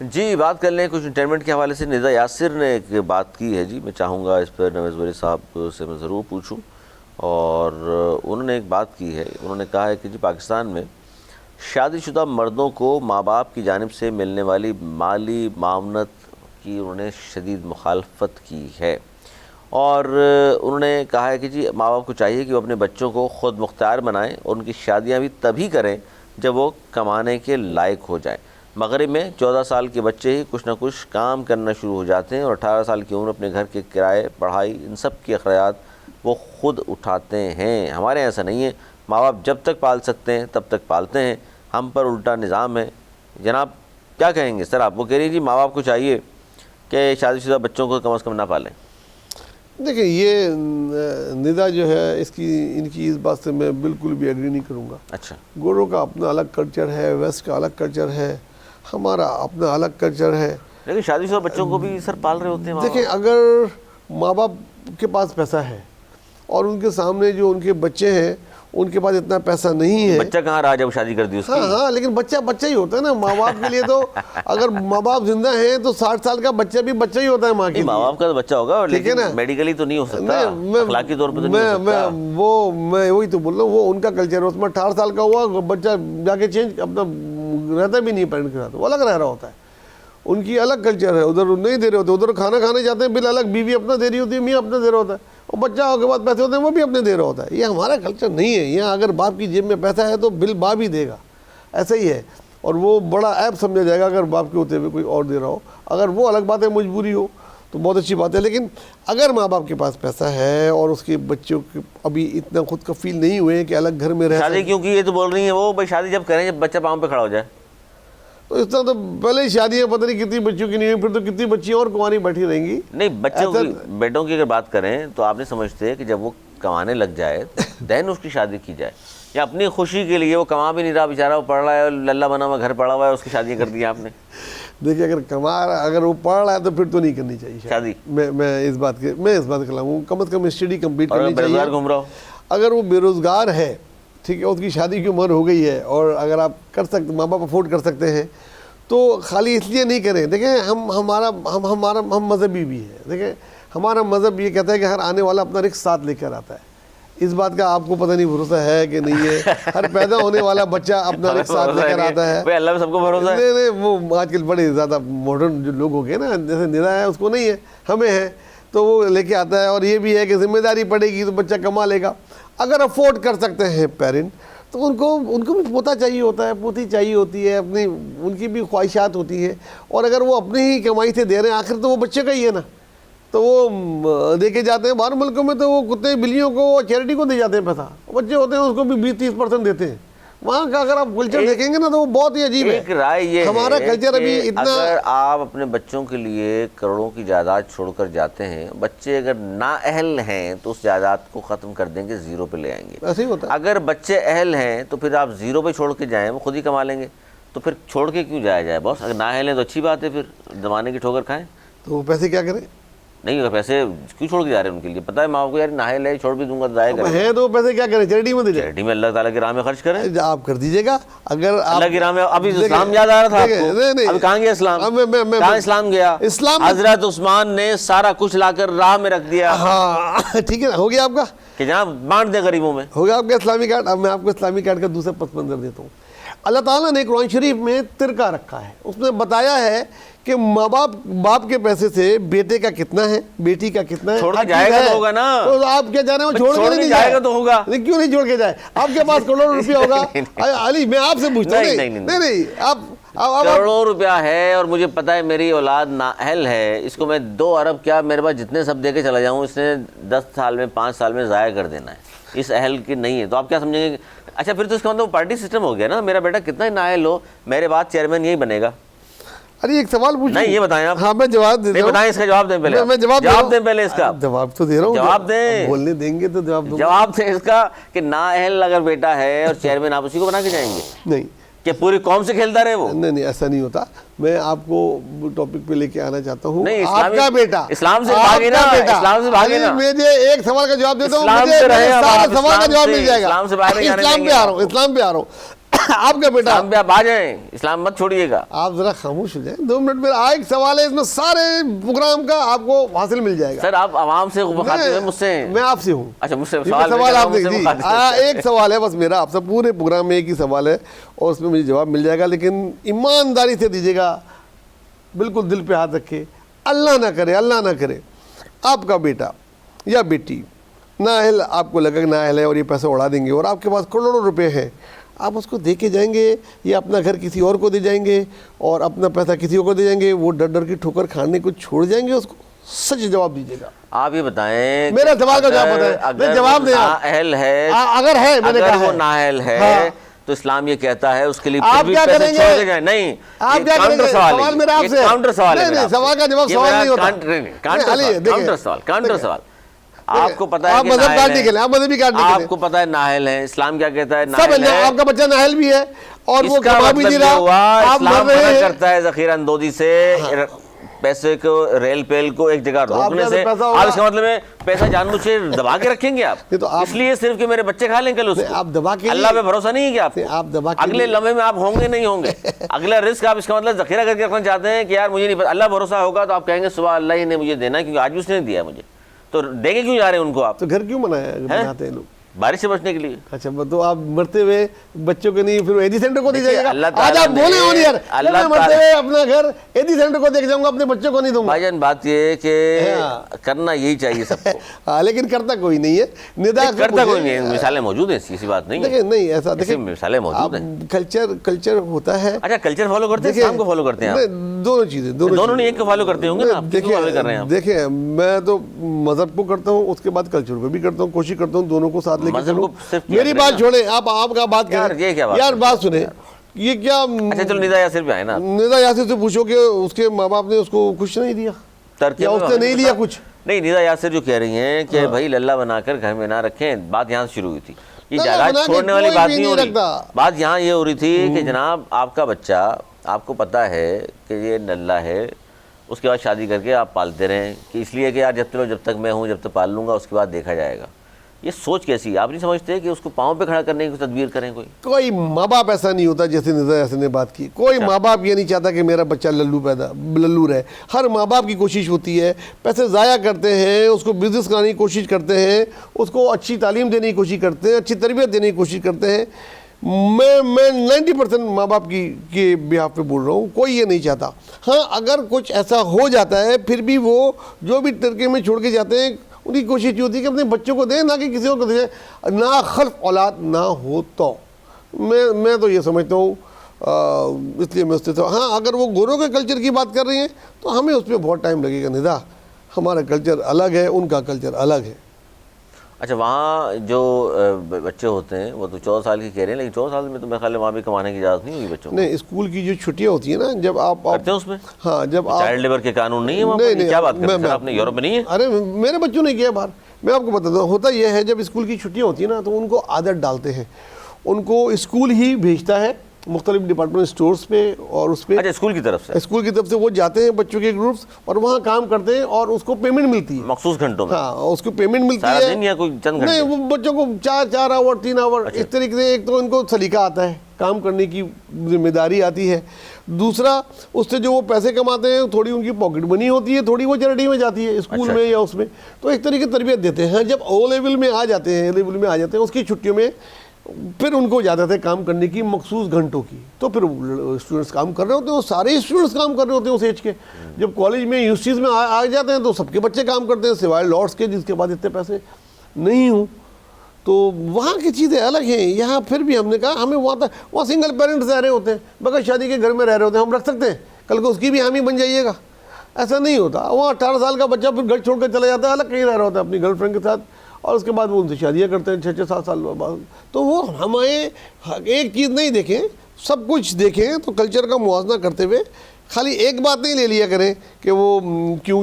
जी, बात कर लें कुछ इंटरटेनमेंट के हवाले से। निदा यासिर ने एक बात की है जी, मैं चाहूँगा इस पर नवाज़ वली साहब से मैं ज़रूर पूछूं। और उन्होंने एक बात की है, उन्होंने कहा है कि जी पाकिस्तान में शादीशुदा मर्दों को माँ बाप की जानिब से मिलने वाली माली मामनत की उन्होंने शदीद मुखालफत की है। और उन्होंने कहा है कि जी माँ बाप को चाहिए कि वो अपने बच्चों को ख़ुद मुख्तार बनाएं और उनकी शादियाँ भी तभी करें जब वो कमाने के लायक हो जाएं। मगरिब में 14 साल के बच्चे ही कुछ ना कुछ काम करना शुरू हो जाते हैं और 18 साल की उम्र अपने घर के किराए, पढ़ाई, इन सब के अखराजात वो ख़ुद उठाते हैं। हमारे यहाँ ऐसा नहीं है, माँ बाप जब तक पाल सकते हैं तब तक पालते हैं, हम पर उल्टा निज़ाम है। जनाब क्या कहेंगे सर आप? वो कह रही जी माँ बाप को चाहिए कि शादीशुदा बच्चों को कम से कम ना पालें। देखिए ये निदा जो है इनकी इस बात से मैं बिल्कुल भी एग्री नहीं करूँगा। अच्छा, गोरों का अपना अलग कल्चर है, वेस्ट का अलग कल्चर है, हमारा अपना अलग कल्चर है। लेकिन शादीशुदा बच्चों को भी सर पाल रहे होते हैं। देखिए अगर माँ बाप के पास पैसा है और उनके सामने जो उनके बच्चे हैं उनके पास इतना पैसा नहीं है, बच्चा कहाँ रहा जब शादी कर दी उसकी? हाँ, लेकिन बच्चा बच्चा ही होता है ना माँ बाप के लिए। तो अगर माँ बाप जिंदा हैं तो 60 साल का बच्चा भी बच्चा ही होता है माँ के लिए। माँ बाप का तो बच्चा होगा, ठीक है ना, मेडिकली तो नहीं हो सकता, अखलाकी तौर पे तो नहीं हो सकता। मैं वही तो बोल रहा हूँ, वो उनका कल्चर है। उसमें 18 साल का हुआ बच्चा जाके चेंज अपना रहता भी नहीं पेरेंट के साथ, वो अलग रह रहा होता है, उनकी अलग कल्चर है। उधर नहीं दे रहे होते, उधर खाना खाने जाते हैं बिल अलग, बीवी अपना दे रही होती है, मियाँ अपना दे रहा होता है, और बच्चा के बाद पैसे होते हैं वो भी अपने दे रहा होता है। ये हमारा कल्चर नहीं है। यहाँ अगर बाप की जेब में पैसा है तो बिल बाप ही देगा, ऐसा ही है। और वो बड़ा ऐप समझा जाएगा अगर बाप के होते हुए कोई और दे रहा हो। अगर वो अलग बात है, मजबूरी हो तो बहुत अच्छी बात है। लेकिन अगर माँ बाप के पास पैसा है और उसके बच्चों के अभी इतना खुद कफील नहीं हुए हैं कि अलग घर में रह, शादी क्योंकि ये तो बोल रही है वो भाई शादी जब करें जब बच्चा पाँव पे खड़ा हो जाए, तो इस तरह तो पहले ही शादियाँ पता नहीं कितनी बच्चों की नहीं हुई, फिर तो कितनी बच्चियाँ और कुंवारी बैठी रहेंगी। नहीं बच्चों की, बेटों की अगर बात करें तो आपने समझते हैं कि जब वो कमाने लग जाए देन उसकी शादी की जाए, या अपनी खुशी के लिए वो कमा भी नहीं रहा बेचारा, वो पढ़ रहा है, लल्ला बना हुआ घर पड़ा हुआ है, उसकी शादी कर दी आपने? देखिए अगर वो पढ़ रहा है तो फिर तो नहीं करनी चाहिए शादी। मैं इस बात के खिलाफ, कम से कम स्टडी कंप्लीट करनी चाहिए। बेरोजगार घूम रहा हो, अगर वो बेरोजगार है, ठीक है, उसकी शादी की उम्र हो गई है और अगर आप कर सकते, माँ बाप अफोर्ड कर सकते हैं तो खाली इसलिए नहीं करें। देखें हम मजहबी भी है। देखें हमारा मज़हब ये कहता है कि हर आने वाला अपना रिस्क साथ लेकर आता है। इस बात का आपको पता नहीं भरोसा है कि नहीं है? हर पैदा होने वाला बच्चा अपना रिस्क साथ लेकर आता है। अल्लाह पे सबको भरोसा है? नहीं, वो आजकल बड़े ज़्यादा मॉडर्न जो लोग हो गए ना, जैसे निरा है उसको नहीं है, हमें है, तो वो लेके आता है। और ये भी है कि जिम्मेदारी पड़ेगी तो बच्चा कमा लेगा। अगर अफोर्ड कर सकते हैं पेरेंट तो उनको भी पोता चाहिए होता है, पोती चाहिए होती है, अपनी उनकी भी ख्वाहिशात होती हैं। और अगर वो अपनी ही कमाई से दे रहे हैं, आखिर तो वो बच्चे का ही है ना, तो वो देके जाते हैं। बाहर मुल्कों में तो वो कुत्ते बिल्लियों को चैरिटी को दे जाते हैं पैसा, बच्चे होते हैं उसको भी 20-30% देते हैं। वहाँ का अगर आप कल्चर देखेंगे ना तो वो बहुत ही अजीब है। एक राय ये हमारा कल्चर अभी इतना, अगर आप अपने बच्चों के लिए करोड़ों की जायदाद छोड़कर जाते हैं, बच्चे अगर नाअहल हैं तो उस जायदाद को ख़त्म कर देंगे, ज़ीरो पे ले आएंगे। ऐसे ही होता है। अगर बच्चे अहल हैं तो फिर आप ज़ीरो पे छोड़ के जाएँ, वो खुद ही कमा लेंगे, तो फिर छोड़ के क्यों जाया जाए बॉस? अगर नाअहल हैं तो अच्छी बात है, फिर ज़माने की ठोकर खाएँ। तो वो पैसे क्या करें? नहीं अगर पैसे क्यों छोड़ के जा रहे हैं उनके लिए? पता है माँ को यार नाअहल है, छोड़ भी दूंगा तो जाएगा है, तो पैसे क्या करें? चैरिटी में दे, चैरिटी में अल्लाह ताला की राह में खर्च करें, आप कर दीजिएगा। अगर अल्लाह की राह में। अभी इस्लाम याद आ रहा था आपको? नहीं, अभी कहाँ गया इस्लाम? कहाँ इस्लाम गया? इस्लाम हजरत उस्मान ने सारा कुछ लाकर राह में रख दिया। हाँ ठीक है ना, हो गया आपका कि जनाब बांट दे गरीबों में, हो गया आपका इस्लामी कार्ड। अब मैं आपको इस्लामी कार्ड का दूसरा पस मंजर देता हूँ। अल्लाह ताला ने कुरान शरीफ में तिरका रखा है, उसमें बताया है कि माँ बाप के पैसे से बेटे का कितना है, बेटी का कितना है। छोड़ के जाएगा तो होगा ना, तो आप क्या जा रहे हो? छोड़ के नहीं जाएगा तो होगा। क्यों नहीं छोड़ के जाए? आपके पास करोड़ों रुपया होगा। अली मैं आपसे पूछता हूँ, नहीं आप करोड़ों रुपया है और मुझे पता है मेरी औलाद नाअहल है, इसको मैं 2 अरब क्या मेरे पास जितने सब दे के चला जाऊँ, इसने 10 साल में 5 साल में ज़ाया कर देना है, इस अहल की नहीं है। तो आप क्या समझेंगे? अच्छा फिर तो इसका मतलब पार्टी सिस्टम हो गया ना, मेरा बेटा कितना ही नाअहल हो मेरे बाद चेयरमैन यही बनेगा। अरे एक सवाल पूछूं? नहीं ये बताएं आप। हाँ मैं जवाब दे रहा हूं। बताएं इसका जवाब दें पहले। मैं जवाब दें पहले इसका। जवाब तो दे रहा हूँ, जवाब दें। बोलने देंगे तो जवाब दें इसका कि नाअहल अगर बेटा है और चेयरमैन आप उसी को बना के जाएंगे? नहीं, कि पूरी कौम से खेलता रहे वो? नहीं ऐसा नहीं होता। मैं आपको टॉपिक पे लेके आना चाहता हूँ। आपका बेटा इस्लाम से भागे ना, इस्लाम से भागे ना। मुझे एक सवाल का जवाब देता हूँ, मुझे सारा सवाल का जवाब मिल जाएगा। इस्लाम से बाहर इस्लाम पे आ रहा हूँ। आपका बेटा, इस्लाम पे आप आ जाएं, इस्लाम मत छोड़िएगा। आप जरा खामोश हो जाए 2 मिनट। मेरा एक सवाल है, इसमें सारे प्रोग्राम का आपको हासिल मिल जाएगा। सर आप आवाम से मुखातिब हैं, मुझसे हैं। मैं आपसे हूँ। अच्छा, मुझसे सवाल आप देख जी, एक सवाल है बस मेरा आपसे, पूरे प्रोग्राम में एक ही सवाल है और उसमें मुझे जवाब मिल जाएगा, लेकिन ईमानदारी से दीजिएगा, बिल्कुल दिल पे हाथ रखे। अल्लाह ना करे, अल्लाह ना करे आपका बेटा या बेटी नाअहल, आपको लगा कि नाअहल है और ये पैसा उड़ा देंगे और आपके पास करोड़ों रुपए हैं, आप उसको दे के जाएंगे या अपना घर किसी और को दे जाएंगे और अपना पैसा किसी और को दे जाएंगे? वो डर डर की ठोकर खाने को छोड़ जाएंगे उसको? सच जवाब दीजिएगा। आप ये बताएं, मेरा सवाल का जवाब बताएं। अगर जवाब दें। नाअहल है, अगर है, मैंने अगर कहा वो नाअहल है, हाँ। तो इस्लाम ये कहता है उसके लिए आप क्या करेंगे? छोड़ के जाए। नहीं, आप क्या करेंगे? सवाल मेरा आपसे, काउंटर सवाल है। नहीं, सवाल का जवाब सवाल नहीं होता। काउंटर सवाल। आपको पता है आप मजहब काटने के लिए, आप मजहबी काटने के लिए, आपको पता है नाअहल है, इस्लाम क्या कहता है? सब है। आपका बच्चा नाअहल भी है और वो कमा भी नहीं रहा, आप मर रहे हैं। करता है ज़ख़ीरा अंदोज़ी से पैसे को, रेल पेल को एक जगह रोकने से। आप इसका मतलब है पैसा जानबूझ से दबा के रखेंगे आप, इसलिए सिर्फ कि मेरे बच्चे खा लें कल उसको? आप दबा के, अल्लाह पे भरोसा नहीं है कि आप दबा के, अगले लम्हे में आप होंगे नहीं होंगे? अगला रिस्क आप इसका मतलब ज़ख़ीरा करके रखना चाहते हैं कि यार मुझे नहीं पता, अल्लाह भरोसा होगा तो आप कहेंगे सुबह अल्लाह ही ने मुझे देना है, क्योंकि आज भी उसने दिया मुझे, तो देंगे क्यों जा रहे हैं उनको? आप तो घर क्यों बनाते हैं लोग? बारिश से बचने के लिए। अच्छा, तो आप मरते हुए बच्चों के नहीं फिर एडी सेंटर को दे जाएगा? आज आप बोले हो नहीं यार, मैं मरते हुए अपना घर एडी सेंटर को देख जाऊंगा, अपने बच्चों को नहीं दूंगा। भाईजान बात ये है कि करना यही चाहिए सबको। हाँ, लेकिन करता कोई नहीं है। निदा करता कोई नहीं है, मिसालें मौजूद हैं, ऐसी बात नहीं है। नहीं ऐसा देखिए, मिसालें मौजूद हैं। कल्चर होता है। अच्छा, कल्चर फॉलो करते हैं, इस्लाम को फॉलो करते हैं? दोनों चीजें, दोनों नहीं, एक को फॉलो करते होंगे ना? देखिए, मैं तो मजहब को करता हूँ, उसके बाद कल्चर को भी करता हूँ, कोशिश करता हूँ दोनों को साथ लेकर चलूं। मेरी बात छोड़े, आप आपका बात करें यार, बात सुने, ये क्या? अच्छा चलो, निदा यासिर पे आए ना। निदा यासिर से पूछो कि उसके माँ बाप ने उसको कुछ नहीं दिया, या उसने नहीं लिया कुछ? नहीं, निदा यासिर जो कह रही हैं कि भाई लल्ला बनाकर घर में ना रखें, बात यहाँ से शुरू हुई थी। ये जायदाद छोड़ने वाली बात नहीं हो रही, बात यहाँ ये हो रही थी कि जनाब आपका बच्चा, आपको पता है कि ये नल्ला है, उसके बाद शादी करके आप पालते रहें कि इसलिए कि यार जब तक मैं हूँ जब तक पाल लूँगा, उसके बाद देखा जाएगा। ये सोच कैसी? आप नहीं समझते कि उसको पाँव पे खड़ा करने की तदबीर करें? कोई माँ बाप ऐसा नहीं होता जैसे निदा यासिर ने बात की। कोई माँ बाप ये नहीं चाहता कि मेरा बच्चा लल्लू रहे। हर माँ बाप की कोशिश होती है, पैसे ज़ाया करते हैं, उसको बिजनेस कराने की कोशिश करते हैं, उसको अच्छी तालीम देने की कोशिश करते हैं, अच्छी तरबियत देने की कोशिश करते हैं। मैं 90% माँ बाप के बिहाफ पे बोल रहा हूँ, कोई ये नहीं चाहता। हाँ, अगर कुछ ऐसा हो जाता है फिर भी वो जो भी टर्के में छोड़ के जाते हैं, उनकी कोशिश ये होती है कि अपने बच्चों को दें, ना कि किसी और को दें, ना खल्फ औलाद ना हो। तो मैं तो ये समझता हूँ, इसलिए मैं उससे तो, हाँ, अगर वो गोरों के कल्चर की बात कर रही हैं तो हमें उस पर बहुत टाइम लगेगा। निदा, हमारा कल्चर अलग है, उनका कल्चर अलग है। अच्छा, वहाँ जो बच्चे होते हैं वो तो 14 साल की कह रहे हैं, लेकिन 14 साल में तो मेरे ख्याल वहाँ भी कमाने की इजाज़त नहीं होगी बच्चों को। नहीं, स्कूल की जो छुट्टियाँ होती है ना, जब आप करते हैं उसमें, हाँ, जब आप चाइल्ड लेबर के कानून नहीं है वहाँ पर? क्या बात करते हैं आपने? यूरोप में नहीं है? अरे मेरे बच्चों ने किया बाहर, मैं आपको बताता हूँ। होता यह है, जब स्कूल की छुट्टियाँ होती है ना, तो उनको आदत डालते हैं, उनको स्कूल ही भेजता है मुख्तलिफ डिपार्टमेंट स्टोर्स पे और उस पर। अच्छा, स्कूल की तरफ से वो जाते हैं बच्चों के ग्रुप्स और वहाँ काम करते हैं और उसको पेमेंट मिलती है मखसूस घंटों में। हाँ, उसको पेमेंट मिलती है, दिन या कोई चंद घंटे? नहीं, वो बच्चों को 4 आवर 3 आवर, इस तरीके से। एक तो इनको सलीका आता है, काम करने की जिम्मेदारी आती है। दूसरा, उससे जो वो पैसे कमाते हैं थोड़ी उनकी पॉकेट मनी होती है, थोड़ी वो चैरिटी में जाती है स्कूल में या उसमें, तो एक तरीके तरबियत देते हैं। जब ओ लेवल में आ जाते हैं, उसकी छुट्टियों में फिर उनको इजाज़त है काम करने की मखसूस घंटों की, तो फिर स्टूडेंट्स काम कर रहे होते हैं, वो सारे स्टूडेंट्स काम कर रहे होते हैं उस एज के। जब कॉलेज में यूनिवर्सिटीज़ में आ जाते हैं तो सबके बच्चे काम करते हैं, सिवाय लॉर्ड्स के जिसके पास इतने पैसे नहीं हूँ। तो वहाँ की चीज़ें अलग हैं। यहाँ फिर भी हमने कहा हमें वहाँ सिंगल पेरेंट्स रह रहे होते हैं, बगैर शादी के घर में रह रहे होते हैं, हम रख सकते हैं, कल को उसकी भी हामी बन जाइएगा, ऐसा नहीं होता। वहाँ 18 साल का बच्चा फिर घर छोड़ कर चला जाता है, अलग कहीं रह रहा होता है अपनी गर्लफ्रेंड के साथ, और उसके बाद वो उनसे शादियाँ करते हैं 6-7 साल बाद। तो वो हमें एक चीज़ नहीं देखें, सब कुछ देखें। तो कल्चर का मुआवजा करते हुए खाली एक बात नहीं ले लिया करें कि वो क्यों